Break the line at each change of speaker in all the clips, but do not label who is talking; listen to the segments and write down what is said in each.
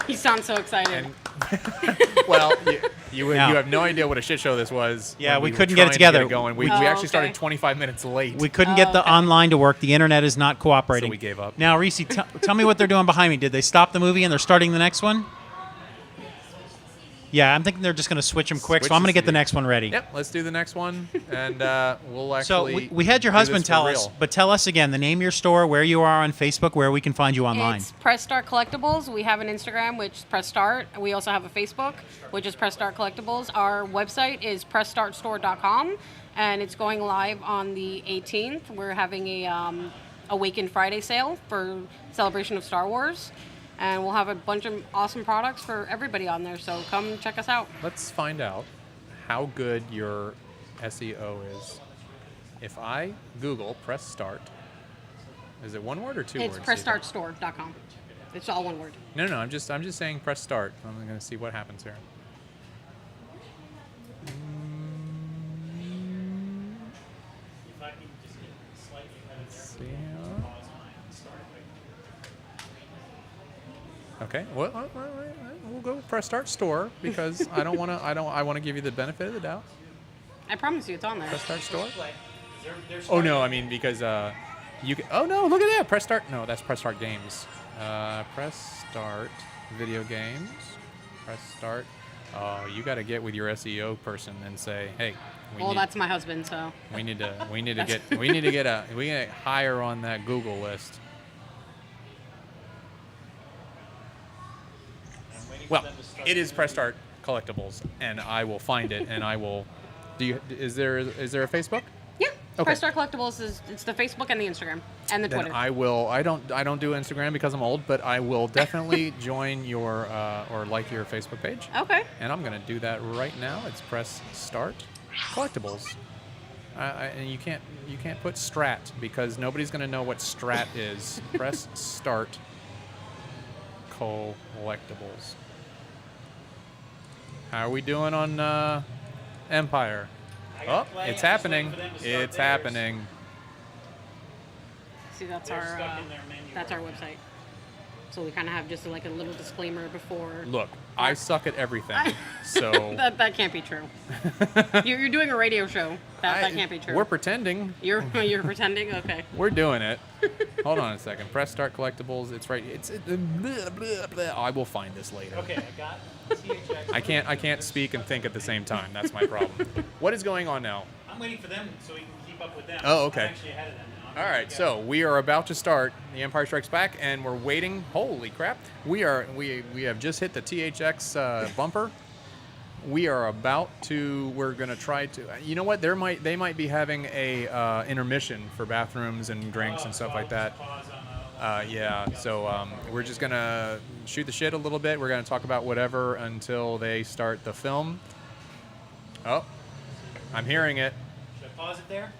You sound so excited.
Well, you have no idea what a shit show this was.
Yeah, we
were
couldn't get it
trying to
together.
Going. We actually started 25 minutes late.
We couldn't get the online to work. The internet is not cooperating.
So we gave up.
Now, Reese, tell me what they're doing behind me. Did they stop the movie and they're starting the next one? Yeah, I'm thinking they're just going to switch them quick, so I'm going to get the next one ready.
Yep, let's do the next one, and we'll actually.
So we had your husband tell us, but tell us again the name of your store, where you are on Facebook, where we can find you online.
It's Press Start Collectibles. We have an Instagram, which is Press Start. We also have a Facebook, which is Press Start Collectibles. Our website is PressStartStore.com, and it's going live on the 18th. We're having a Awaken Friday sale for celebration of Star Wars. And we'll have a bunch of awesome products for everybody on there, so come check us out.
Let's find out how good your SEO is. If I Google Press Start, is it one word or two words?
It's PressStartStore.com. It's all one word.
No, I'm just saying Press Start. I'm going to see what happens here.
If I can just get slightly ahead
Let's see here. Okay, well, we'll go with Press Start Store because I want to give you the benefit of the doubt.
I promise you, it's on there.
Press Start Store. Oh no, I mean because you can. Oh no, look at that. Press Start. No, that's Press Start Games. Press Start Video Games. Press Start. Oh, you got to get with your SEO person and say, hey.
That's my husband, so.
We need to get higher on that Google list. Well, it is Press Start Collectibles, and I will find it, and I will. Is there a Facebook?
Yeah.
Okay.
Press Start Collectibles it's the Facebook and the Instagram and the
Then
Twitter.
I will. I don't do Instagram because I'm old, but I will definitely join your or like your Facebook page.
Okay.
And I'm gonna do that right now. It's Press Start Collectibles. And you can't put Strat because nobody's gonna know what Strat is. Press Start Collectibles. How are we doing on Empire? Oh, it's happening. It's happening.
See, that's our website. So we kind of have just like a little disclaimer before.
Look, I suck at everything, so
that can't be true. You're doing a radio show. That can't be true.
We're pretending.
You're pretending. Okay.
We're doing it. Hold on a second. Press Start Collectibles. It's right. Blah, blah, blah. I will find this later.
Okay, I got THX.
I can't speak and think at the same time. That's my problem. What is going on now?
I'm waiting for them so we can keep up with them.
Oh, okay.
I'm actually ahead of them now.
All right, so we are about to start The Empire Strikes Back, and we're waiting. Holy crap! We have just hit the THX bumper. We are about to. We're gonna try to. You know what? They might be having a intermission for bathrooms and drinks and stuff like that. Yeah. So we're just gonna shoot the shit a little bit. We're gonna talk about whatever until they start the film. Oh, I'm hearing it.
Should I pause it there?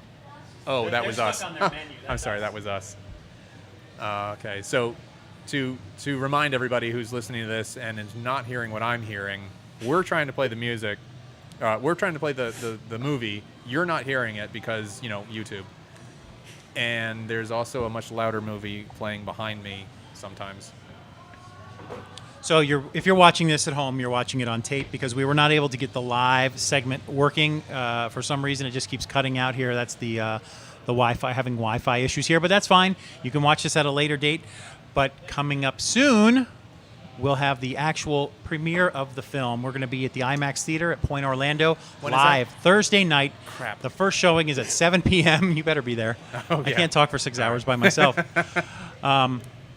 Oh, that was us.
On their menu.
I'm sorry, that was us. Okay, so to remind everybody who's listening to this and is not hearing what I'm hearing, we're trying to play the music. We're trying to play the movie. You're not hearing it because, YouTube. And there's also a much louder movie playing behind me sometimes.
So if you're watching this at home, you're watching it on tape because we were not able to get the live segment working. For some reason, it just keeps cutting out here. That's the Wi-Fi, having Wi-Fi issues here, but that's fine. You can watch this at a later date. But coming up soon, we'll have the actual premiere of the film. We're going to be at the IMAX Theater at Point Orlando live Thursday night.
Crap.
The first showing is at 7 p.m. You better be there.
Oh,
I
yeah.
can't talk for 6 hours by myself.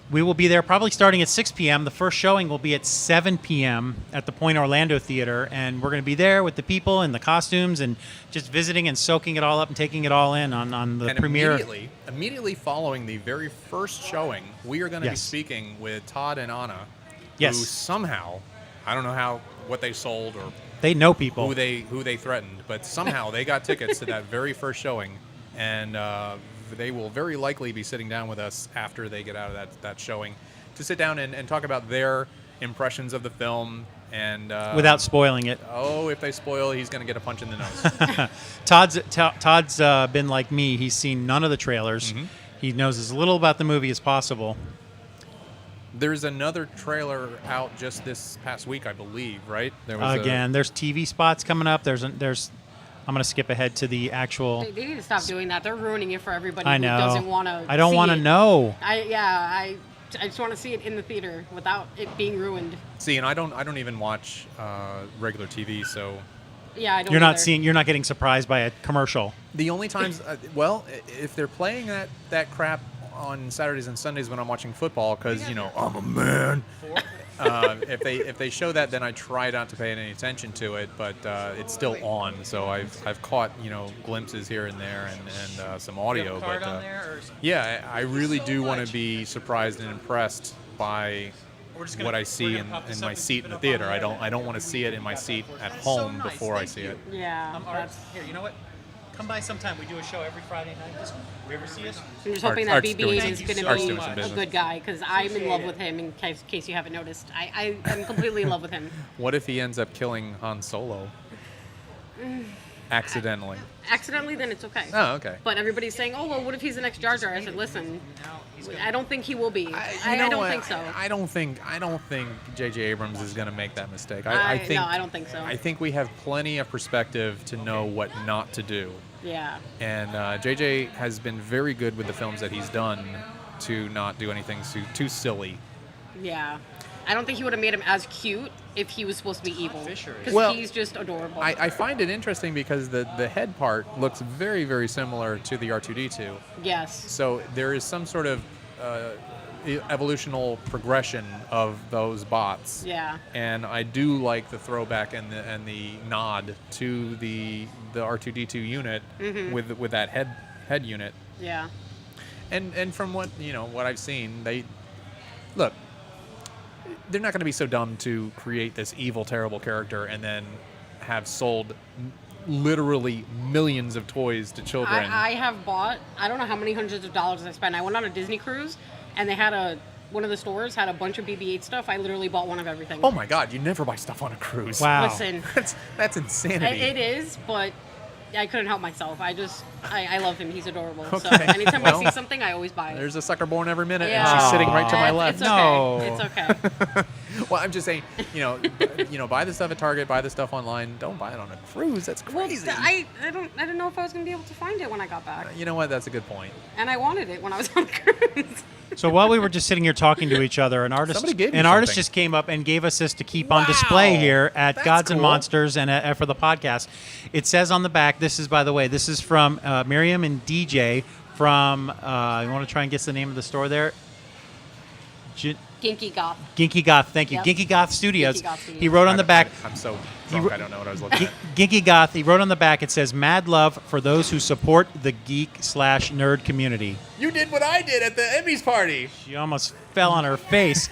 We will be there probably starting at 6 p.m. The first showing will be at 7 p.m. at the Point Orlando Theater, and we're going to be there with the people and the costumes and just visiting and soaking it all up and taking it all in on the premiere.
Immediately following the very first showing, we are going to be speaking with Todd and Anna, who somehow, I don't know what they sold or
they know people
who they threatened, but somehow they got tickets to that very first showing, and they will very likely be sitting down with us after they get out of that showing to sit down and talk about their impressions of the film and
without spoiling it.
Oh, if they spoil, he's going to get a punch in the nose.
Todd's been like me. He's seen none of the trailers. Mm-hmm. He knows as little about the movie as possible.
There's another trailer out just this past week, I believe, right? There was
Again, there's TV spots coming up. I'm going to skip ahead to the actual.
They need to stop doing that. They're ruining it for everybody
I
who
know.
doesn't want to.
I don't want to know.
I just want to see it in the theater without it being ruined.
See, and I don't even watch regular TV, so
Yeah, I don't.
You're not getting surprised by a commercial.
the only times, well, if they're playing that crap on Saturdays and Sundays when I'm watching football, because I'm a man. If they show that, then I try not to pay any attention to it, but it's still on. So I've caught glimpses here and there and some audio. But yeah, I really do want to be surprised and impressed by what I see in my seat in the theater. I don't want to see it in my seat at home before I see it.
Yeah.
Here, you know what? Come by sometime. We do a show every Friday night. You ever see us?
I'm just hoping that
Art's
BB
doing
is
some-
going
Art's
to
doing
be
some
a
business.
good guy, because I'm in love with him, in case you haven't noticed. I am completely in love with him.
What if he ends up killing Han Solo? Accidentally.
Accidentally, then it's okay.
Oh, okay.
But everybody's saying, oh, well, what if he's the next Jar Jar? I said, listen, I don't think he will be. I don't think so.
I don't think J.J. Abrams is going to make that mistake.
No, I don't think so.
I think we have plenty of perspective to know what not to do.
Yeah.
And J.J. has been very good with the films that he's done to not do anything too silly.
Yeah. I don't think he would have made him as cute if he was supposed to be evil. Because
Well,
he's just adorable.
I find it interesting because the head part looks very, very similar to the R2-D2.
Yes.
So there is some sort of evolutional progression of those bots.
Yeah.
And I do like the throwback and the nod to the R2-D2 unit with that head unit.
Yeah.
And from what I've seen, they're not going to be so dumb to create this evil, terrible character and then have sold literally millions of toys to children.
I have bought, I don't know how many hundreds of dollars I spent. I went on a Disney cruise, and they had one of the stores had a bunch of BB-8 stuff. I literally bought one of everything.
Oh my God! You never buy stuff on a cruise.
Wow.
Listen,
that's insanity.
it is, but I couldn't help myself. I love him. He's adorable. So
Okay.
anytime
Well,
I see something, I always buy it.
There's a sucker born every minute,
Yeah.
and she's sitting right to my
It's
left.
okay.
No.
It's okay.
Well, I'm just saying, buy the stuff at Target, buy the stuff online. Don't buy it on a cruise. That's
Well,
crazy.
I didn't know if I was gonna be able to find it when I got back,
You know what? That's a good point.
and I wanted it when I was on a cruise.
So while we were just sitting here talking to each other, an artist
Somebody gave you
artist
something.
just came up and gave us this to keep on display here at
That's
Gods and
cool.
Monsters and for the podcast. It says on the back, this is from Miriam and DJ from, you want to try and guess the name of the store there?
Ginky Goth.
Ginky Goth, thank you.
Yep.
Ginky Goth Studios.
Ginky Goth Studios.
He wrote on the back,
I'm so drunk. I don't know what I was looking at.
Ginky Goth, he wrote on the back, it says, mad love for those who support the geek/nerd community.
You did what I did at the Emmys party.
She almost fell on her face.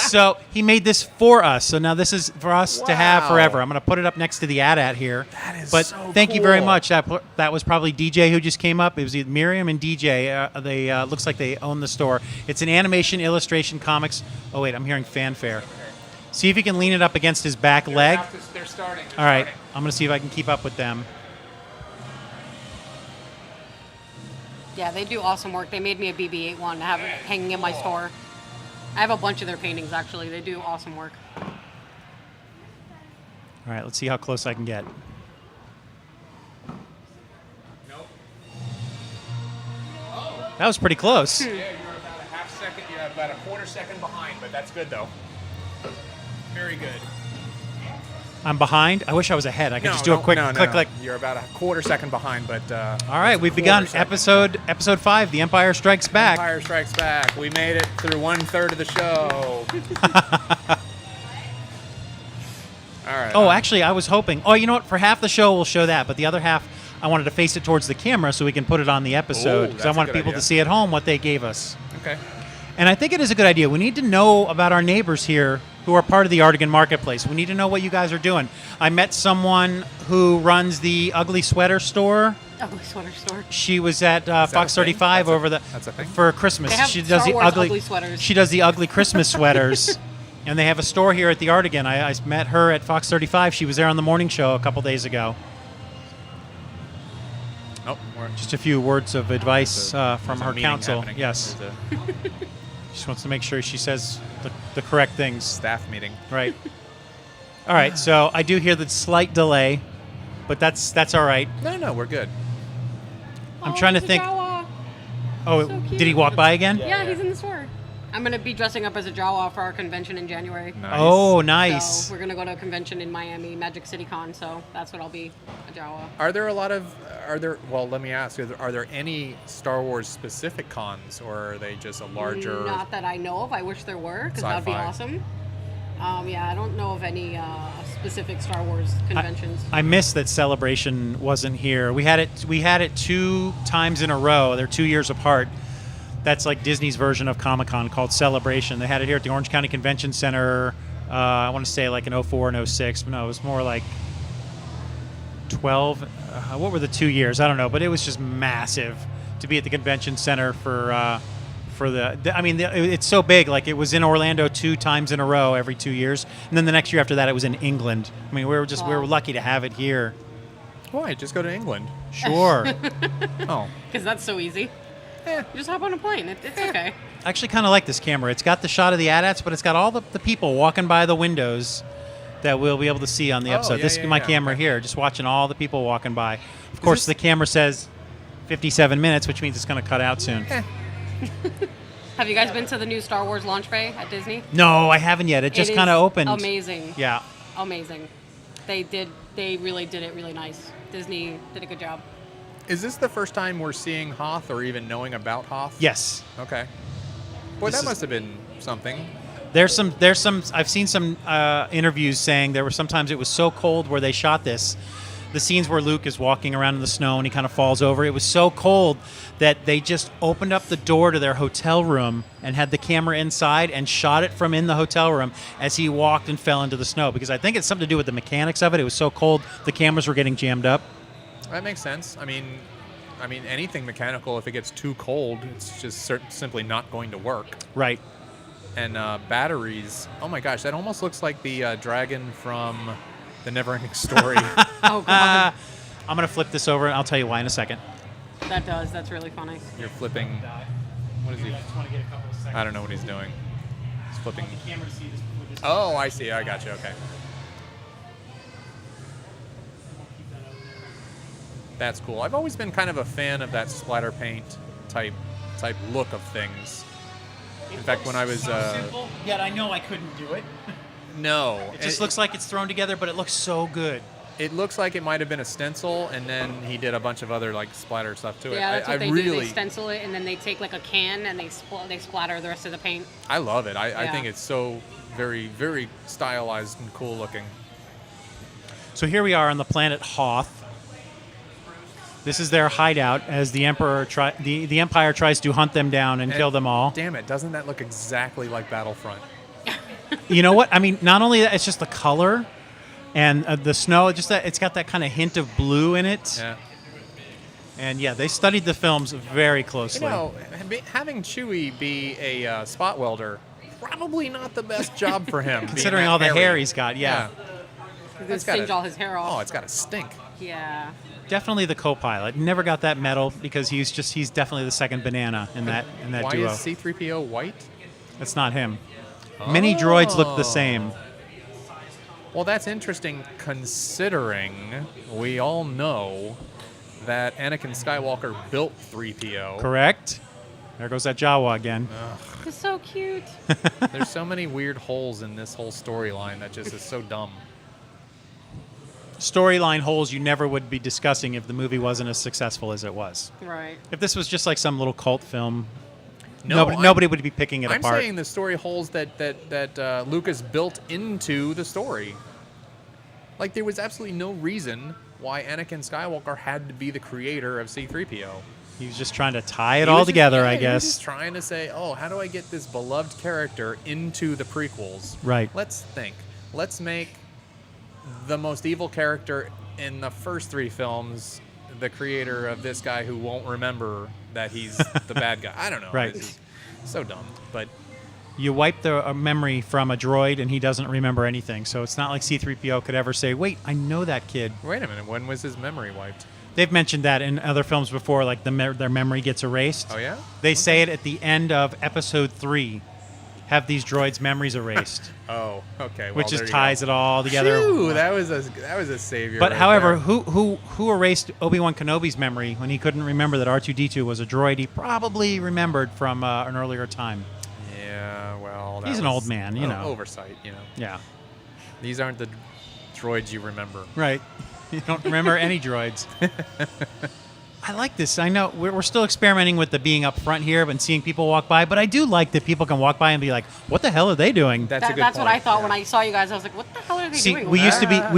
So he made this for us. So now this is for us to have
Wow.
forever. I'm going to put it up next to the ad here.
That is
but
so
thank you very
cool.
much. That was probably DJ who just came up. It was Miriam and DJ. They looks like they own the store. It's an animation, illustration, comics. Oh wait, I'm hearing fanfare. See if you can lean it up against his back leg.
They're starting.
All right, I'm going to see if I can keep up with them.
Yeah, they do awesome work. They made me a BB-8 one to have it hanging in my store. I have a bunch of their paintings, actually. They do awesome work.
All right, let's see how close I can get. That was pretty close.
Yeah, you're about a half second. You're about a quarter second behind, but that's good though. Very good.
I'm behind. I wish I was ahead. I could just do a quick click, click.
You're about a quarter second behind, but.
All right, we've begun episode 5, The Empire Strikes Back.
Empire Strikes Back. We made it through 1/3 of the show. All right.
Oh, actually, I was hoping. Oh, you know what? For half the show, we'll show that, but the other half, I wanted to face it towards the camera so we can put it on the episode because I
that's a
want
good
people
idea.
to see at home what they gave us.
Okay.
And I think it is a good idea. We need to know about our neighbors here who are part of the Artigan Marketplace. We need to know what you guys are doing. I met someone who runs the Ugly Sweater store.
Ugly sweater store.
She was at
that
Fox
a thing?
35
That's a-
over
that's a thing?
for Christmas.
They have
She does
Star
the
Wars
ugly,
ugly sweaters.
She does the ugly Christmas sweaters, and they have a store here at the Artigan. I met her at Fox 35. She was there on the morning show a couple days ago.
Nope.
Just a few words of advice from
There's a
her
meeting
counsel.
happening.
Yes,
There's a-
she just wants to make sure she says the correct things.
Staff meeting.
Right. All right. So I do hear the slight delay, but that's all right.
No, we're good.
I'm trying to
it's a
think.
Jawa.
Oh,
So
did he
cute.
walk by again?
Yeah, he's in the store. I'm going to be dressing up as a Jawa for our convention in January.
Nice.
Oh, nice.
So we're going to go to a convention in Miami, Magic City Con, so that's what I'll be, a Jawa.
Well, let me ask, are there any Star Wars specific cons, or are they just a larger...
Not that I know of. I wish there were, because that would be
Sci-fi.
awesome. Yeah, I don't know of any specific Star Wars conventions.
I missed that Celebration wasn't here. We had it 2 times in a row. They're 2 years apart. That's like Disney's version of Comic-Con called Celebration. They had it here at the Orange County Convention Center. I want to say like in 04 and 06, but no, it was more like 12. What were the 2 years? I don't know, but it was just massive to be at the convention center for it's so big. Like it was in Orlando 2 times in a row every 2 years, and then the next year after that it was in England. I mean, we were lucky to have it here.
Why? Just go to England.
Sure.
Oh.
Because that's so easy. You just hop on a plane. It's okay.
I actually kind of like this camera. It's got the shot of the AT-ATs, but it's got all the people walking by the windows that we'll be able to see on the episode.
Yeah,
This is my camera
okay.
here, just watching all the people walking by. Of course, the camera says 57 minutes, which means it's going to cut out soon.
Have you guys been to the new Star Wars launch bay at Disney?
No, I haven't yet. It just
It
kind of
is
opened.
Amazing.
Yeah.
Amazing. They really did it really nice. Disney did a good job.
Is this the first time we're seeing Hoth or even knowing about Hoth?
Yes.
Okay. Boy,
This
that
is-
must have been something.
There's some. I've seen some interviews saying there were sometimes it was so cold where they shot this. The scenes where Luke is walking around in the snow and he kind of falls over. It was so cold that they just opened up the door to their hotel room and had the camera inside and shot it from in the hotel room as he walked and fell into the snow. Because I think it's something to do with the mechanics of it. It was so cold, the cameras were getting jammed up.
That makes sense. I mean, anything mechanical, if it gets too cold, it's just simply not going to work.
Right.
And batteries. Oh my gosh, that almost looks like the dragon from the Neverending Story.
Oh, God.
I'm going to flip this over and I'll tell you why in a second.
That does. That's really funny.
You're flipping. What is he?
just want to get a couple of seconds.
I don't know what he's doing. He's flipping.
Camera to see this.
Oh, I see. I got you. Okay. That's cool. I've always been kind of a fan of that splatter paint type look of things. In fact, when I was
simple, yet I know I couldn't do it.
no,
It just looks like it's thrown together, but it looks so good.
It looks like it might have been a stencil, and then he did a bunch of other like splatter stuff to it.
Yeah, that's
I
what they
really,
do. They stencil it, and then they take like a can and they splatter the rest of the paint.
I love it. I
Yeah.
think it's so very, very stylized and cool looking.
So here we are on the planet Hoth. This is their hideout as the the Empire tries to hunt them down and kill them all.
Damn it! Doesn't that look exactly like Battlefront?
You know what? I mean, not only that, it's just the color and the snow. Just that it's got that kind of hint of blue in it.
Yeah.
And yeah, they studied the films very closely.
You know, having Chewie be a spot welder, probably not the best job for him.
Considering
being
all
that
the hair
hairy.
he's got, yeah.
They
That's gotta-
singe all his hair
Oh,
off.
it's got to stink.
Yeah.
Definitely the co-pilot. Never got that medal because he's definitely the second banana in that
Why
duo.
is C-3PO white?
That's not him. Many droids look the same.
Well, that's interesting considering we all know that Anakin Skywalker built 3PO.
Correct? There goes that Jawa again.
It's so cute.
There's so many weird holes in this whole storyline that just is so dumb.
Storyline holes you never would be discussing if the movie wasn't as successful as it was.
Right.
If this was just like some little cult film,
No,
nobody would be picking it
I'm
apart.
saying the story holes that Lucas built into the story. Like, there was absolutely no reason why Anakin Skywalker had to be the creator of C-3PO.
He was just trying to tie it
He
all
was just-
together,
yeah,
I
He was
guess.
just trying to say, oh, how do I get this beloved character into the prequels?
Right.
Let's think. Let's make the most evil character in the first 3 films the creator of this guy who won't remember that he's the bad guy. I don't know.
Right.
This is so dumb. But
You wipe the memory from a droid and he doesn't remember anything. So it's not like C-3PO could ever say, wait, I know that kid.
wait a minute. When was his memory wiped?
They've mentioned that in other films before, like their memory gets erased.
Oh, yeah?
They say it at the end of Episode 3. have these droids' memories erased,
Oh, okay. Well,
which
there
just
you
ties
go.
it all together.
Phew, that was a savior.
But
right
however,
there.
who erased Obi-Wan Kenobi's memory when he couldn't remember that R2-D2 was a droid he probably remembered from an earlier time?
Yeah, well, that
He's an
was
old man, you know.
Oversight, you know.
Yeah.
These aren't the droids you remember.
Right. You don't remember any droids. I like this. I know we're still experimenting with the being up front here and seeing people walk by, but I do like that people can walk by and be like, "What the hell are they doing?"
That's a good
That's
point.
what I thought
yeah.
when I saw you guys. I was like, what the hell are they
See,
doing?
we
over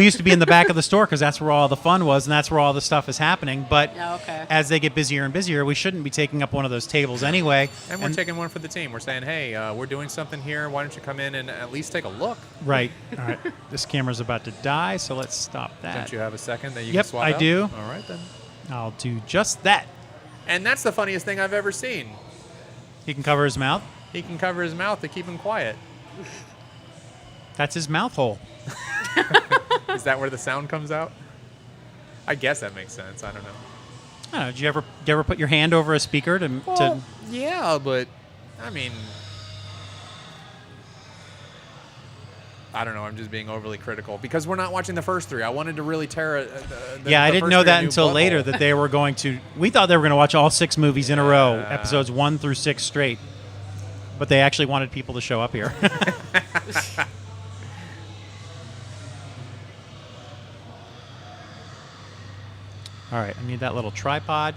used to be in the back of the store because that's where all the fun was and that's where all the stuff is happening. But
Yeah, okay.
as they get busier and busier, we shouldn't be taking up one of those tables anyway.
And we're taking one for the team. We're saying, hey, we're doing something here. Why don't you come in and at least take a look?
Right. All right. This camera's about to die, so let's stop that.
Don't you have a second that you
Yep,
can swap
I
out?
do.
All right, then.
I'll do just that.
And that's the funniest thing I've ever seen.
He can cover his mouth.
He can cover his mouth to keep him quiet.
That's his mouth hole.
Is that where the sound comes out? I guess that makes sense. I don't know.
I don't know. Did you ever put your hand over a speaker to
Well, yeah, but I mean, I don't know. I'm just being overly critical because we're not watching the first three. I wanted to really tear
Yeah, I
the
didn't
first
know
three a
that
new
until
butthole.
later that they were going to. We thought they were going to watch all 6 movies in a row,
Yeah.
episodes 1 through 6 straight. But they actually wanted people to show up here. All right, I need that little tripod.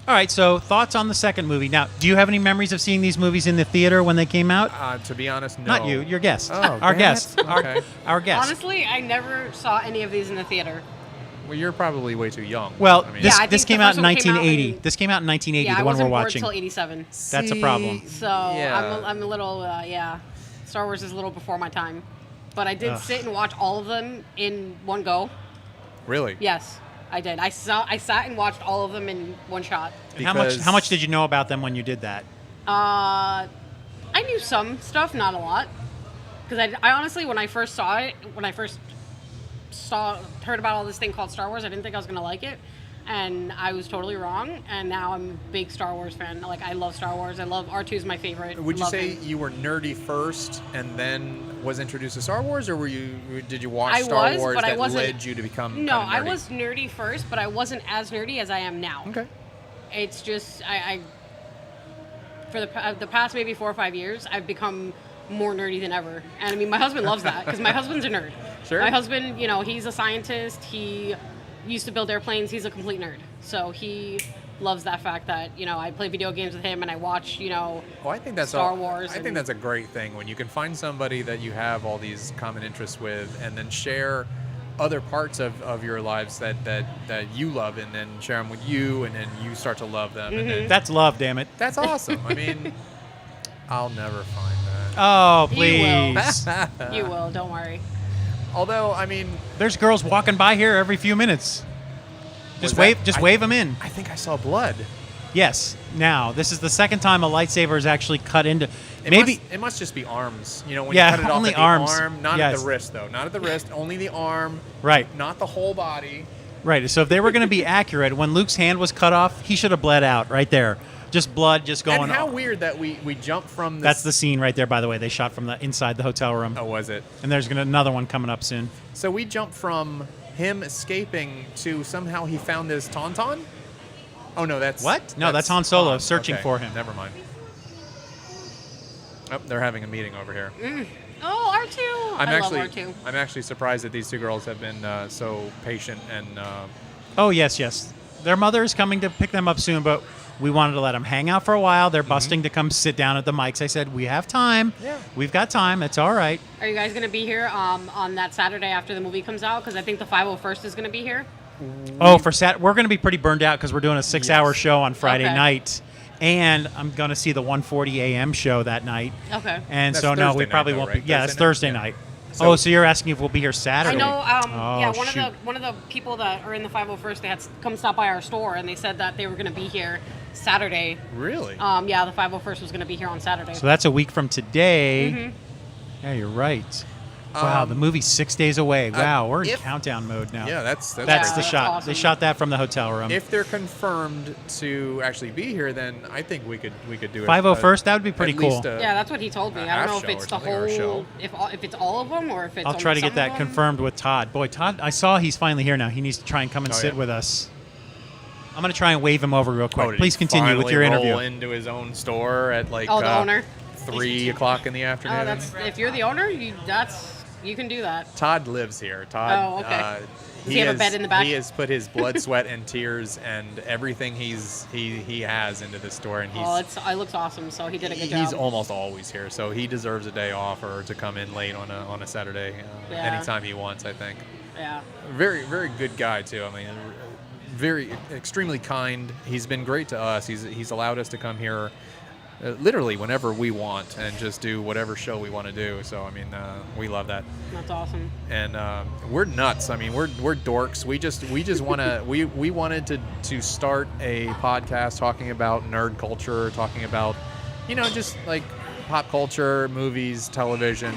All right, so thoughts on the second movie. Now, do you have any memories of seeing these movies in the theater when they came out?
To be honest, no.
Not you, your guest.
Oh,
our
damn
guest.
it. Okay.
Our guest.
Honestly, I never saw any of these in the theater.
Well, you're probably way too young.
Well,
I mean,
this,
Yeah, I
this
think
came
the
out in
first one came out
1980.
in-
This came out in 1980,
Yeah,
the
I
one
wasn't
we're
born
watching.
until '87.
That's a problem.
So
Yeah.
I'm a little, yeah. Star Wars is a little before my time. But I did
Ugh.
sit and watch all of them in one go.
really?
Yes, I did. I sat and watched all of them in one shot.
And how
Because-
much did you know about them when you did that?
I knew some stuff, not a lot. Because I honestly, when I first heard about all this thing called Star Wars, I didn't think I was going to like it. And I was totally wrong. And now I'm a big Star Wars fan. Like, I love Star Wars. I love R2 is my favorite.
Would you
Love
say
him.
you were nerdy first and then was introduced to Star Wars, or did you watch
I
Star
was,
Wars
but I
that
wasn't-
led you to become
No,
kind
I
of nerdy?
was nerdy first, but I wasn't as nerdy as I am now.
Okay.
It's just, I for the past maybe 4 or 5 years, I've become more nerdy than ever. And I mean, my husband loves that because my husband's a nerd.
Sure.
My husband, he's a scientist. He used to build airplanes. He's a complete nerd. So he loves that fact that, I play video games with him and I watch,
Well, I think that's
Star Wars
I think
and-
that's a great thing when you can find somebody that you have all these common interests with, and then share other parts of your lives that you love, and then share them with you, and then you start to love them, and then
That's love, damn it.
that's awesome. I mean, I'll never find that.
Oh,
You
please.
you will, don't worry.
Although, I mean,
There's girls walking by here every few minutes.
Was
Just
that-
wave them in.
I think I saw blood.
Yes. Now, this is the second time a lightsaber is actually cut into.
It must just be arms. When
Yeah,
you cut it off
only
at the
arms.
arm, not at
Yes.
the wrist though. Not at the wrist, only the arm.
Right.
Not the whole body.
Right. So if they were going to be accurate, when Luke's hand was cut off, he should have bled out right there. Just blood just going.
And how
off.
weird that we jump from this.
That's the scene right there, by the way. They shot from the inside the hotel room.
Oh, was it?
And there's another one coming up soon.
So we jump from him escaping to somehow he found his tauntaun? Oh, no, that's...
What? No, that's Han Solo searching
Okay,
for him.
Never mind. Oh, they're having a meeting over here.
Oh, R2. I love R2.
I'm actually surprised that these two girls have been so patient and...
Oh, yes. Their mother is coming to pick them up soon, but we wanted to let them hang out for a while. They're busting to come sit down at the mics. I said, we have time.
Yeah.
We've got time. It's all right.
Are you guys going to be here on that Saturday after the movie comes out? Because I think the 501st is going to be here.
Oh, we're going to be pretty burned out because we're doing a 6-hour
Yes.
show on Friday
Okay.
night. And I'm going to see the 1:40 a.m. show that night.
Okay.
And
That's
so, no, we
Thursday
probably
night, though,
won't be.
right?
Yeah, it's
Thursday
Thursday
night?
night.
So-
So you're asking if we'll be here Saturday?
I know.
Oh, shoot.
One of the people that are in the 501st, they had come stop by our store, and they said that they were going to be here Saturday.
Really?
Yeah, the 501st was going to be here on Saturday.
So that's a week from today. Yeah, you're right. Wow, the movie's 6 days away. Wow, we're in
if-
countdown mode now.
Yeah, that's
That's
Yeah,
the
that's
shot.
awesome.
They shot that from the hotel room.
If they're confirmed to actually be here, then I think we could do it.
501st, that would be pretty
at
cool.
least
Yeah, that's what he told me.
a
I don't know
half
if
show
it's
or
the
something, or a
whole,
show.
if it's all of them, or if it's.
I'll try to
some
get that
of them.
confirmed with Todd. Boy, Todd, I saw he's finally here now. He needs to try and come and
Oh,
sit
yeah.
with us. I'm going to try and wave him over real quick.
Oh, did
Please
he
continue with
finally
your
roll
interview.
into his own store at like
Oh, the owner.
3:00 in the afternoon.
Oh, that's if you're the owner, you can do that.
Todd lives here. Todd.
Oh, okay. Does he have a bed in the back?
He has put his blood, sweat, and tears and everything he has into the store, and
It looks awesome. So he did a good
he's
job.
almost always here. So he deserves a day off or to come in late on a Saturday,
Yeah.
anytime he wants. I think.
Yeah.
Very very good guy too. I mean, very extremely kind. He's been great to us. He's allowed us to come here. Literally whenever we want and just do whatever show we want to do. So I mean, we love that.
That's awesome.
And we're nuts. I mean, we're dorks. We just want to. We wanted to start a podcast talking about nerd culture, talking about, just like pop culture, movies, television,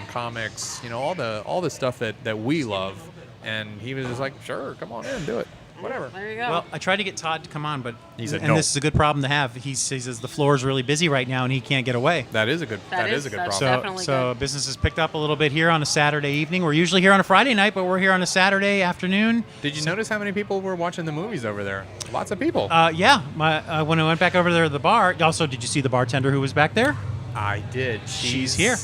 comics. All the stuff that we love. And he was just like, sure, come on in, do it, whatever.
There you go.
Well, I tried to get Todd to come on, but
He said
and
no.
this is a good problem to have. He says the floor is really busy right now and he can't get away.
That is a good.
That
That
is-
is a good
that's
problem.
definitely
So
good.
business has picked up a little bit here on a Saturday evening. We're usually here on a Friday night, but we're here on a Saturday afternoon.
Did you notice how many people were watching the movies over there? Lots of people.
Yeah, when I went back over there to the bar. Also, did you see the bartender who was back there?
I did.
She's here.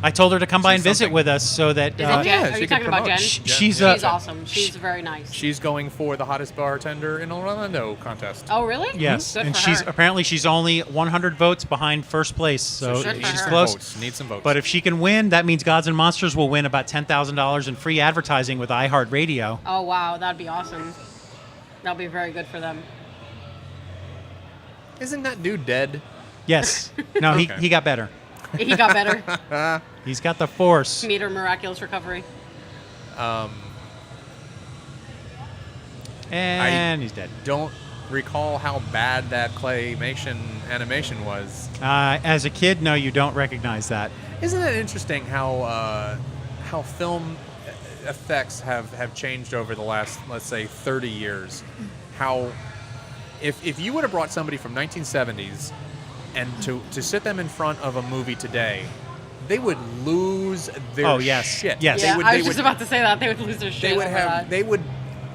I told her to come by and
She's
visit
something.
with us so that
Is it
yeah,
Jen? Are
she
you
can
talking about
promote.
Jen?
Yeah.
she's
She's awesome. She's very nice.
She's going for the hottest bartender in Orlando contest.
Oh, really?
yes,
Good
and
for
she's
her.
apparently she's only 100 votes behind first place, so
Good for
she's
her.
close.
Votes. Need some votes.
But if she can win, that means Gods and Monsters will win about $10,000 in free advertising with iHeartRadio.
Oh, wow. That'd be awesome. That'll be very good for them.
Isn't that dude dead?
Yes. No,
Okay.
he got better.
He got better.
He's got the force.
Meet her miraculous recovery.
And he's dead.
Don't recall how bad that claymation animation was.
As a kid, no, you don't recognize that.
Isn't it interesting how film effects have changed over the last, let's say, 30 years? How if you would have brought somebody from 1970s and to sit them in front of a movie today, they would lose their
Oh, yes.
shit.
Yes.
Yeah,
They would,
I
they
was just
would,
about to say that. They would lose their shit.
they would
over
have
that.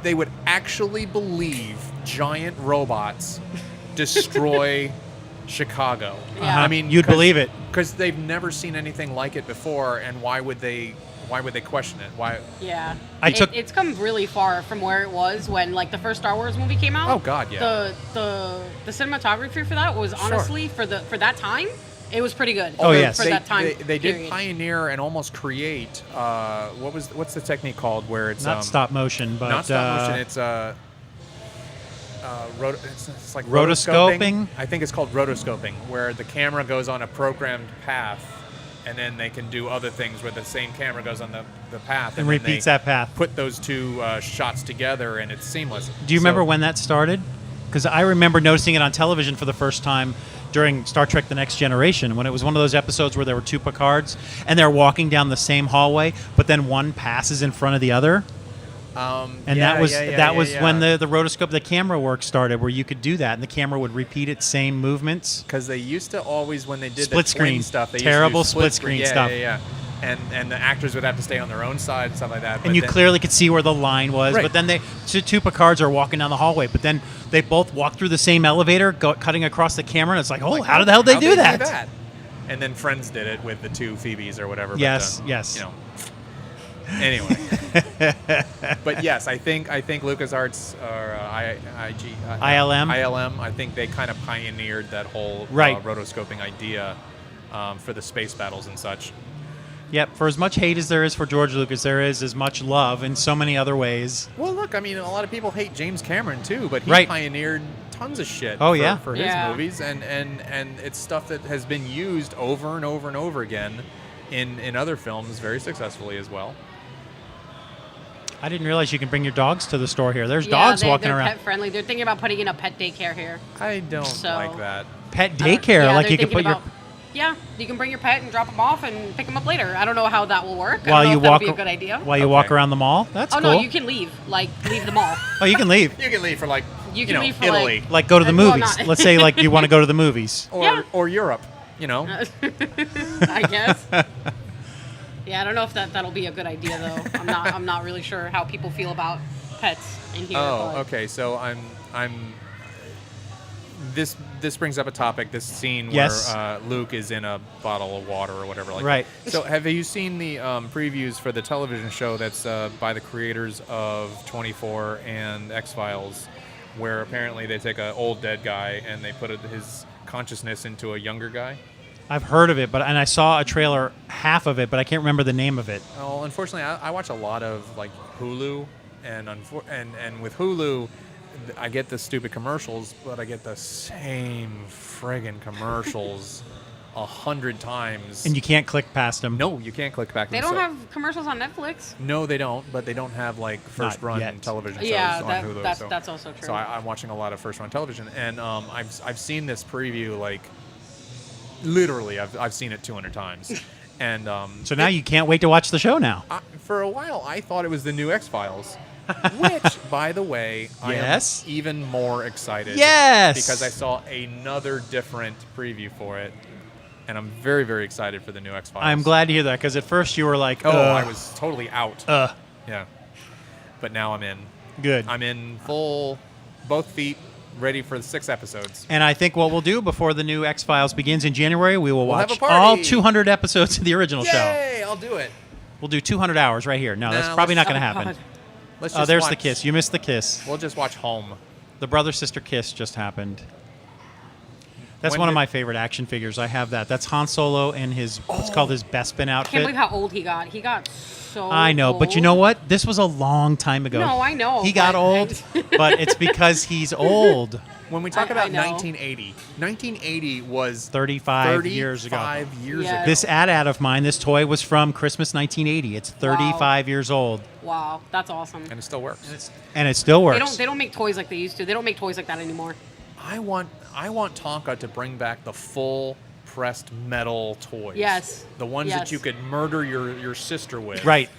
they would actually believe giant robots destroy Chicago.
Yeah.
I mean,
You'd believe it.
because they've never seen anything like it before, and why would they question it? Why?
Yeah.
It's
come really far from where it was when like the first Star Wars movie came out.
Oh, God, yeah.
The cinematography for that was honestly for that time, it was pretty good.
Oh, yes.
For that time.
They did
period.
pioneer and almost create what's the technique called where it's
Not stop motion, but
not stop motion. It's it's like
Rotoscoping?
I think it's called rotoscoping, where the camera goes on a programmed path, and then they can do other things where the same camera goes on the path
and
then
repeats
they
that path.
Put those two shots together, and it's seamless.
Do you remember when that started? Because I remember noticing it on television for the first time during Star Trek The Next Generation, when it was one of those episodes where there were two Picards, and they're walking down the same hallway, but then one passes in front of the other. And that was when the rotoscope, the camera work started, where you could do that, and the camera would repeat its same movements.
Because they used to always, when they did
Split
the twin
screen.
stuff, they
Terrible
used to do
split screen stuff.
Yeah. And the actors would have to stay on their own side and stuff like that.
And
but
you
then-
clearly could see where the line was,
Right.
but then two Picards are walking down the hallway, but then they both walk through the same elevator, cutting across the camera, and it's like,
like,
how the hell did they
how'd
do that?
And then Friends did it with the two Phoebes or whatever.
Yes,
but,
yes.
You know. Anyway, but yes, I think LucasArts or ILM. I think they kind of pioneered that whole
Right.
rotoscoping idea for the space battles and such.
Yep, for as much hate as there is for George Lucas, there is as much love in so many other ways.
Well, look, I mean, a lot of people hate James Cameron too, but he
Right.
pioneered tons of shit.
Oh,
for,
yeah.
for his
Yeah.
movies, and it's stuff that has been used over and over and over again in other films very successfully as well.
I didn't realize you can bring your dogs to the store here. There's
Yeah,
dogs walking
they're
around.
pet friendly. They're thinking about putting in a pet daycare here.
I don't
So-
like that.
Pet
I don't-
daycare,
yeah,
like
they're
you can
thinking
put your.
about Yeah, you can bring your pet and drop them off and pick them up later. I don't know how that will work. I
While
don't know
you
if that'll
walk
be a good idea.
While you walk around the mall. That's
Oh
cool.
no, you can leave. Like leave the mall.
Oh, you can leave.
You can leave for like
You can leave for
Italy
Like go to the
Well,
movies.
not-
Let's say like you want to go to the movies.
or Europe.
I guess. Yeah, I don't know if that'll be a good idea though. I'm not really sure how people feel about pets in here.
Oh,
but-
okay. So I'm. This brings up a topic. This scene
Yes.
where Luke is in a bottle of water or whatever. Like
Right.
That. So have you seen the previews for the television show that's by the creators of 24 and X-Files, where apparently they take an old dead guy and they put his consciousness into a younger guy?
I've heard of it, and I saw a trailer, half of it, but I can't remember the name of it.
Oh, unfortunately, I watch a lot of like Hulu, and with Hulu, I get the stupid commercials, but I get the same friggin' commercials 100 times.
And you can't click past them.
No, you can't click back.
They don't have commercials on Netflix.
No, they don't. But they don't have like first-run
yet.
television shows
Yeah,
on Hulu.
that's also true.
So I'm watching a lot of first-run television, and I've seen this preview like literally I've seen it 200 times, and
So now you can't wait to watch the show now.
for a while I thought it was the new X-Files. Which, by the way,
Yes.
I am even more excited.
Yes.
Because I saw another different preview for it, and I'm very, very excited for the new X-Files.
I'm glad to hear that because at first you were like,
Oh, I was totally out. Yeah. But now I'm in.
Good.
I'm in full, both feet, ready for the 6 episodes.
And I think what we'll do before the new X-Files begins in January, we will
We'll have
watch
a party.
all 200 episodes of the original show.
Yay! I'll do it.
We'll do 200 hours right here. No, that's
No,
probably not
let's-
going to
Oh,
happen.
God.
Let's
Oh,
just
there's
watch,
the kiss. You missed the kiss.
We'll just watch Home.
The brother-sister kiss just happened. That's
When
one of
did-
my favorite action figures. I have that. That's Han Solo in his, it's called his Bespin
I can't
outfit.
believe how old he got. He got so
I know, but you
old.
know what? This was a long time ago.
No, I know,
He got
but-
old, but it's because he's old.
When we talk
I
about
know.
1980 was
35 years ago.
35 years
Yeah.
ago.
This ad of mine, this toy was from Christmas 1980. It's 35 years old,
Wow, that's awesome.
and it still works.
and it still works.
They don't make toys like they used to. They don't make toys like that anymore.
I want Tonka to bring back the full pressed metal toys.
Yes.
The ones
Yes.
that you could murder your sister with.
Right.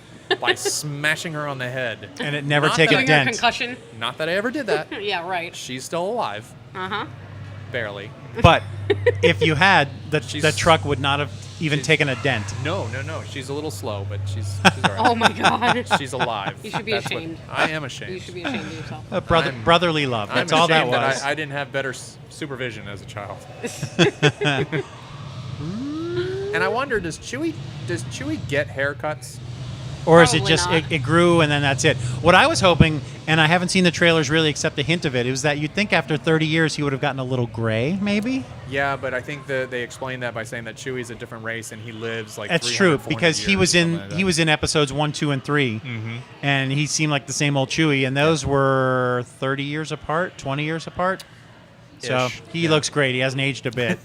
By smashing her on the head.
And it never
Not
take a
that-
Giving her a
dent.
concussion.
Not that I ever did that.
Yeah, right.
She's still alive.
Uh-huh.
Barely.
But if you had, the
She's-
truck would not have even taken a dent.
No. She's a little slow, but she's all right.
Oh my God.
She's alive.
You should be
That's what-
ashamed.
I am ashamed.
You should be ashamed of yourself.
Brotherly love.
I'm
That's all that
ashamed
was.
I didn't have better supervision as a child. And I wonder, does Chewie get haircuts?
Or is it
Probably
just
not.
it grew and then that's it? What I was hoping, and I haven't seen the trailers really except a hint of it, is that you'd think after 30 years he would have gotten a little gray, maybe?
Yeah, but I think they explained that by saying that Chewie's a different race and he lives like.
That's
300,
true
400
because he
years,
was
something
in
like that.
he was in episodes 1, 2, and 3, and he seemed like the same old Chewie, and those were 30 years apart, 20 years apart. So
Ish,
he
yeah.
looks great. He hasn't aged a bit.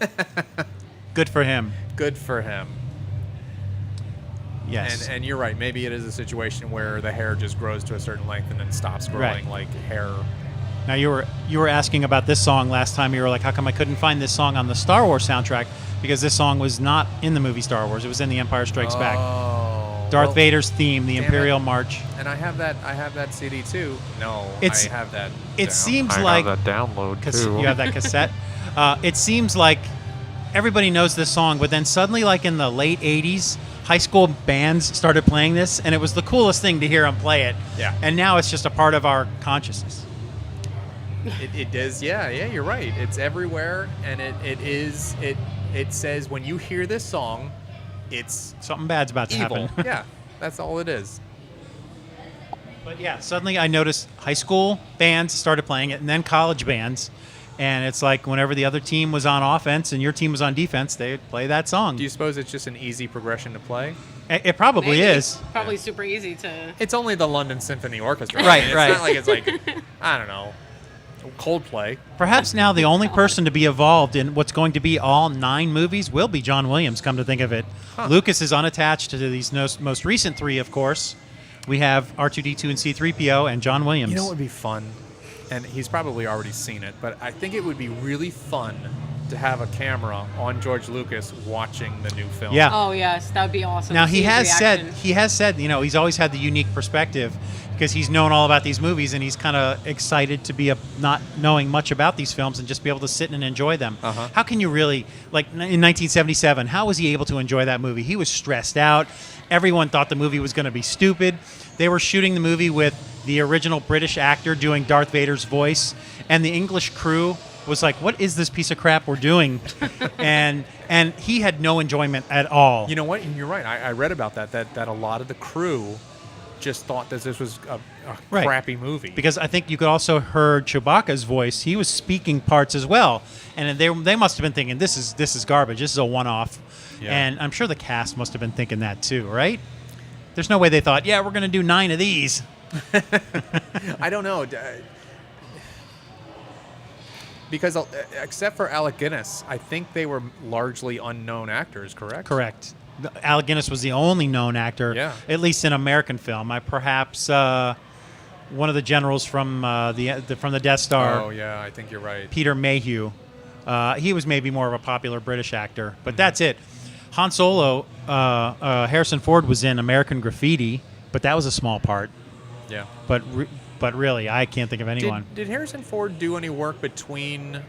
Good for him.
Good for him.
Yes.
And you're right. Maybe it is a situation where the hair just grows to a certain length and then stops growing
Right.
like hair.
Now you were asking about this song last time. You were like, how come I couldn't find this song on the Star Wars soundtrack? Because this song was not in the movie Star Wars. It was in The Empire Strikes Back.
Oh.
Darth
well,
Vader's theme, the
damn
Imperial
it.
March.
And I have that CD too. No,
It's-
I have that.
It
down.
seems
I
like
have that download too.
you have that cassette. It seems like everybody knows this song, but then suddenly, like in the late '80s, high school bands started playing this, and it was the coolest thing to hear them play it.
Yeah.
And now it's just a part of our consciousness.
It does. Yeah, you're right. It's everywhere, and it says when you hear this song, it's
Something bad's about to
evil.
happen.
Yeah, that's all it is.
But yeah, suddenly I noticed high school bands started playing it, and then college bands. And it's like whenever the other team was on offense and your team was on defense, they'd play that song.
Do you suppose it's just an easy progression to play?
It probably
Maybe.
is.
Probably super easy to.
It's only the London Symphony Orchestra.
Right,
It's
right.
not like it's like I don't know, Coldplay.
Perhaps now the only person to be involved in what's going to be all 9 movies will be John Williams, come to think of it. Lucas is unattached to these most recent 3, of course. We have R2-D2 and C-3PO and John Williams.
You know what would be fun? And he's probably already seen it, but I think it would be really fun to have a camera on George Lucas watching the new film.
Yeah.
Oh yes, that would be awesome.
Now
to see his reaction.
he has said, he's always had the unique perspective because he's known all about these movies and he's kind of excited to be not knowing much about these films and just be able to sit and enjoy them. How can you really, like in 1977, how was he able to enjoy that movie? He was stressed out. Everyone thought the movie was going to be stupid. They were shooting the movie with the original British actor doing Darth Vader's voice, and the English crew was like, what is this piece of crap we're doing? and he had no enjoyment at all.
You know what? You're right. I read about that a lot of the crew just thought that this was a
Right.
crappy movie.
Because I think you could also heard Chewbacca's voice. He was speaking parts as well, and they must have been thinking this is garbage. This is a one-off,
Yeah.
and I'm sure the cast must have been thinking that too, right? There's no way they thought, yeah, we're going to do 9 of these.
I don't know. Because except for Alec Guinness, I think they were largely unknown actors, correct?
Correct. Alec Guinness was the only known actor,
Yeah.
at least in American film. Perhaps one of the generals from the Death Star,
Oh, yeah, I think you're right.
Peter Mayhew. He was maybe more of a popular British actor, but that's it. Han Solo, Harrison Ford was in American Graffiti, but that was a small part.
Yeah.
But really, I can't think of anyone.
Did Harrison Ford do any work between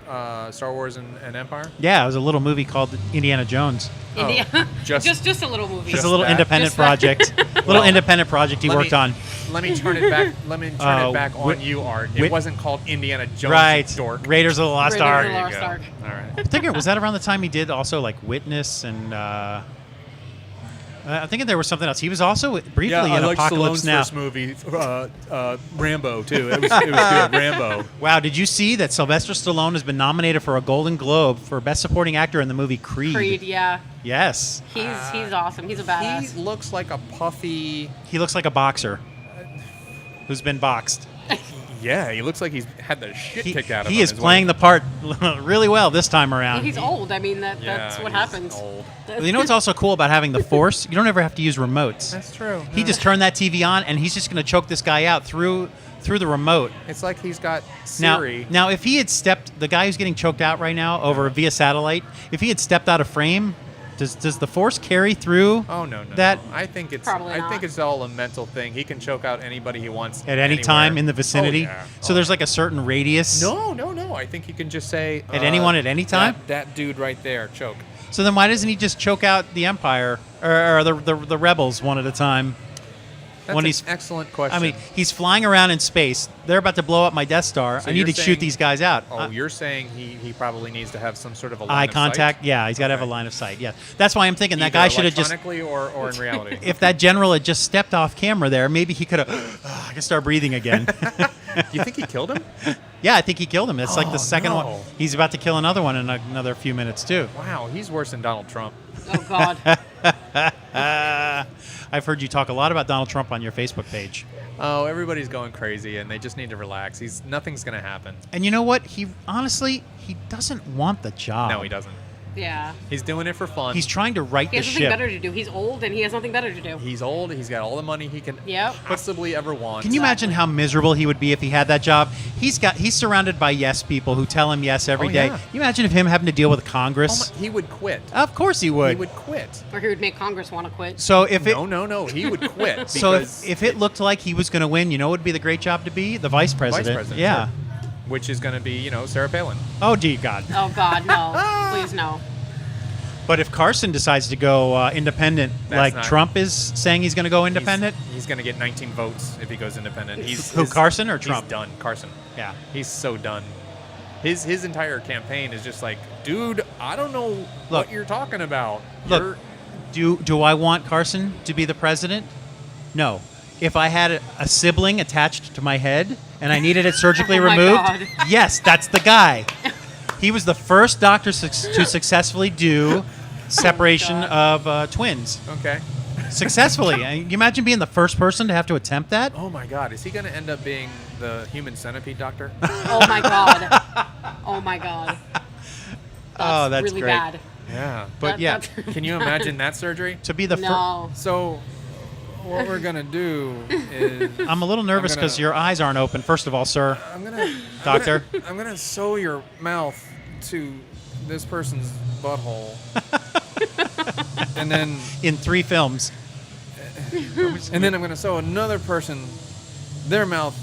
Star Wars and Empire?
Yeah, it was a little movie called Indiana Jones.
India.
just-
just a little movie.
It's a little
that?
independent
Just that.
project. Little independent project he
Let
worked
me-
on.
Let me turn it back. Let me turn it back on
Wit-
you, Art. It
Wit-
wasn't called Indiana Jones.
Right.
Dork.
Raiders of the Lost
Raiders of
Ark.
the
There
Lost
you go.
Ark.
All right.
I think was that around the time he did also like Witness and I think there was something else. He was also briefly
Yeah, I
in
like
Apocalypse
Stallone's
Now.
first movie, Rambo, too. It was good, Rambo.
Wow, did you see that Sylvester Stallone has been nominated for a Golden Globe for Best Supporting Actor in the movie Creed?
Creed, yeah.
Yes.
He's awesome. He's a badass.
He looks like a puffy...
He looks like a boxer who's been boxed.
Yeah, he looks like he's had the shit kicked out of him.
He is playing the part really well this time around.
He's old. I mean, that's what happens.
Old.
Well, you know what's also cool about having the Force? You don't ever have to use remotes.
That's true.
He just turned that TV on, and he's just going to choke this guy out through the remote.
It's like he's got Siri.
Now, if he had stepped, the guy who's getting choked out right now over via satellite, if he had stepped out of frame, does the Force carry through?
Oh no.
that
I think it's
Probably
I think
not.
it's all a mental thing. He can choke out anybody he wants
at any
anywhere.
time in the vicinity.
Oh, yeah.
So there's like a certain radius.
No. I think he can just say
At anyone at any time?
That dude right there, choke.
So then why doesn't he just choke out the Empire or the rebels one at a time?
That's
When
an
he's-
excellent question.
I mean, he's flying around in space. They're about to blow up my Death Star.
So
I need
you're
to shoot
saying-
these guys out.
you're saying he probably needs to have some sort of a line
Eye
of
contact.
sight?
Yeah, he's got to have a
Okay.
line of sight. Yeah, that's why I'm thinking that
Either
guy should have just.
electronically or in reality.
If that general had just stepped off camera there, maybe he could have. I can start breathing again.
You think he killed him?
Yeah, I think he killed him. That's like
Oh,
the second
no.
one. He's about to kill another one in another few minutes too.
Wow, he's worse than Donald Trump.
Oh God.
I've heard you talk a lot about Donald Trump on your Facebook page.
Oh, everybody's going crazy, and they just need to relax. Nothing's gonna happen.
And you know what? He doesn't want the job.
No, he doesn't.
Yeah.
He's doing it for fun.
He's trying to right
He
the
has nothing
ship.
better to do. He's old and he has nothing better to do.
He's old. He's got all the money he can
Yep.
possibly ever want.
Can you imagine how miserable he would be if he had that job? He's surrounded by yes people who tell him yes every
Oh,
day.
yeah.
Can you imagine if him having to deal with
Oh
Congress?
my, he would quit.
Of course he would.
He would quit.
Or he would make Congress want to quit.
So if it
No. He would quit.
so
because
if it looked like he was going to win, you know, what would be the great job to be the vice president.
Vice president,
Yeah.
sure. Which is going to be, Sarah Palin.
Oh, gee, God.
Oh God, no. Please no.
But if Carson decides to go independent,
That's
like
not-
Trump is saying he's going to go independent,
He's going to get 19 votes if he goes independent.
Who, Carson or Trump?
He's done. Carson.
yeah.
He's so done. His entire campaign is just like, dude, I don't know
Look.
what you're talking about.
Look, do I want Carson to be the president? No. If I had a sibling attached to my head and I needed it surgically
Oh my
removed,
God.
yes, that's the guy. He was the first doctor to successfully do separation of twins.
Okay.
Successfully. Can you imagine being the first person to have to attempt that?
Oh my God, is he going to end up being the human centipede doctor?
Oh my God. Oh my God.
That's
really
great.
bad.
Yeah.
But yeah,
Can you imagine that surgery?
to be the first.
No.
So, what we're gonna do is
I'm a little nervous
gonna-
because your eyes aren't open. First of all, sir.
I'm gonna
Doctor?
I'm gonna sew your mouth to this person's butthole, and then
In 3 films.
and then I'm going to sew another person, their mouth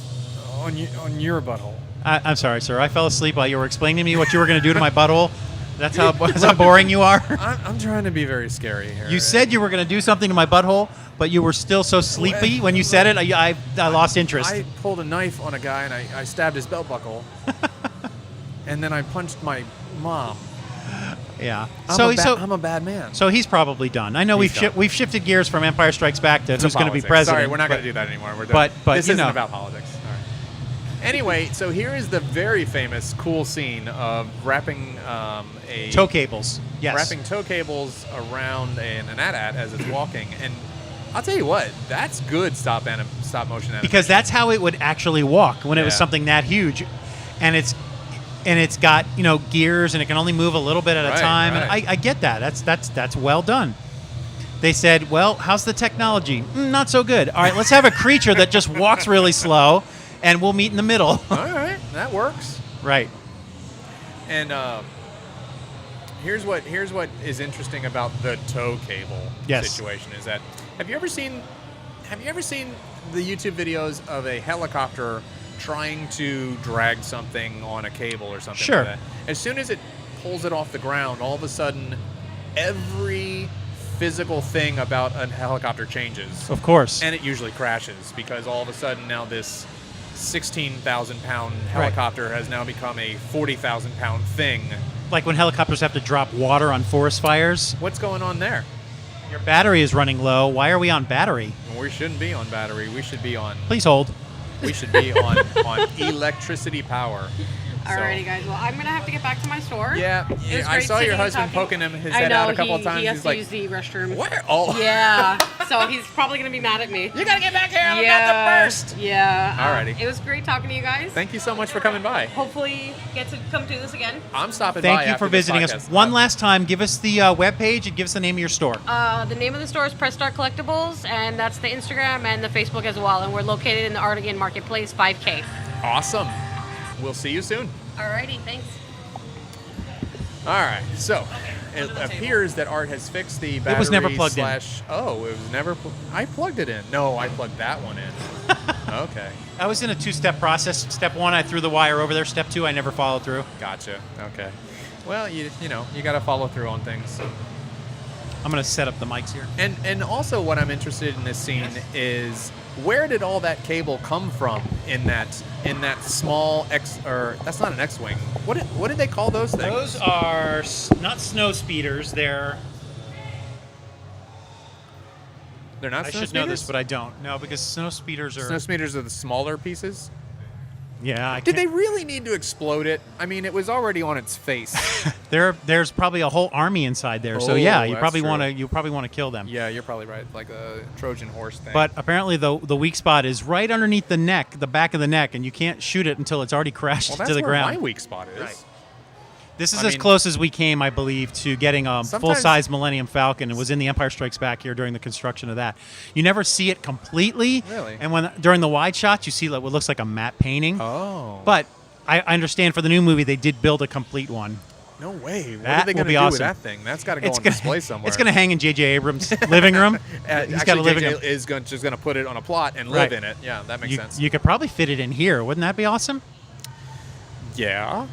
on your butthole.
I'm sorry, sir. I fell asleep while you were explaining to me what you were going to do to my butthole. That's how boring you are.
I'm trying to be very scary here.
You said you were going to do something to my butthole, but you were still so sleepy when you said it. I lost interest.
I pulled a knife on a guy and I stabbed his belt buckle, and then I punched my mom.
Yeah.
I'm a bad man.
So he's probably done. I know
He's done.
we've shifted gears from Empire Strikes Back to who's going to be president.
Sorry, we're not going to do that anymore. We're done.
But
this
you
isn't
know.
about politics. All right. Anyway, so here is the very famous, cool scene of wrapping a
Tow cables. Yes.
wrapping tow cables around an AT-AT as it's walking, and I'll tell you what, that's good stop motion animation.
Because that's how it would actually walk when it was
Yeah.
something that huge, and it's got gears and it can only move a little bit at a
Right,
time.
right.
And I get that. That's well done. They said, well, how's the technology? Not so good. All right, let's have a creature that just walks really slow, and we'll meet in the middle.
All right, that works.
Right.
And here's what is interesting about the tow cable
Yes.
situation is that have you ever seen the YouTube videos of a helicopter trying to drag something on a cable or something
Sure.
like that? As soon as it pulls it off the ground, all of a sudden every physical thing about a helicopter changes.
Of course.
And it usually crashes because all of a sudden now this 16,000-pound helicopter has now become a 40,000-pound thing.
Like when helicopters have to drop water on forest fires.
What's going on there?
Your battery is running low. Why are we on battery?
We shouldn't be on battery. We should be on on electricity power.
Alrighty, guys. Well, I'm gonna have to get back to my store.
Yeah,
It was
I
great
saw your
sitting and
husband
talking.
poking his
I
head
know,
out a couple of times.
He has
He's
to
like,
use the restroom.
"Where? Oh,
Yeah. So he's probably gonna be mad at me.
you gotta get back here! I'm
yeah.
about to burst."
Yeah.
Alrighty.
It was great talking to you guys.
Thank you so much for coming by.
Hopefully, get to come do this again.
I'm stopping by.
Thank you
after
for
this
visiting us.
podcast.
One last time, give us the webpage and give us the name of your store.
The name of the store is Press Start Collectibles, and that's the Instagram and the Facebook as well. And we're located in the Artigan Marketplace, 5K.
Awesome. We'll see you soon.
Alrighty, thanks.
All right, so it appears that Art has fixed the battery.
It was never plugged in.
Oh, it was never. I plugged it in. No, I plugged that one in. Okay,
I was in a 2-step process. Step 1, I threw the wire over there. Step 2, I never followed through.
gotcha. Okay. Well, you got to follow through on things.
I'm going to set up the mics here.
And also, what I'm interested in this scene is where did all that cable come from in that small that's not an X-wing. What did they call those things?
Those are not snow speeders. They're
They're not.
I
snow
should know this,
speeders?
but I don't. No, because snow speeders are.
Snow speeders are the smaller pieces.
Yeah.
Did they really need to explode it? I mean, it was already on its face.
There's probably a whole army inside there. So
Oh,
yeah, you
that's
probably
true.
want to kill them.
Yeah, you're probably right. Like a Trojan horse thing.
But apparently the weak spot is right underneath the neck, the back of the neck, and you can't shoot it until it's already crashed
well, that's
to the
where
ground.
my weak spot is.
Right. This is
I
as
mean-
close as we came, I believe, to getting a
Sometimes-
full-size Millennium Falcon. It was in the Empire Strikes Back here during the construction of that. You never see it completely.
Really?
And during the wide shots, you see what looks like a matte painting.
Oh.
But I understand for the new movie, they did build a complete one.
No way. What
That
are they
will
going to
be
do
awesome.
with that thing? That's got to go on
gonna-
display somewhere.
It's going to hang in J.J. Abrams' living room. He's got a living room.
is just going to put it on a plot and
Right.
live in it. Yeah, that makes sense.
You could probably fit it in here. Wouldn't that be awesome?
Yeah.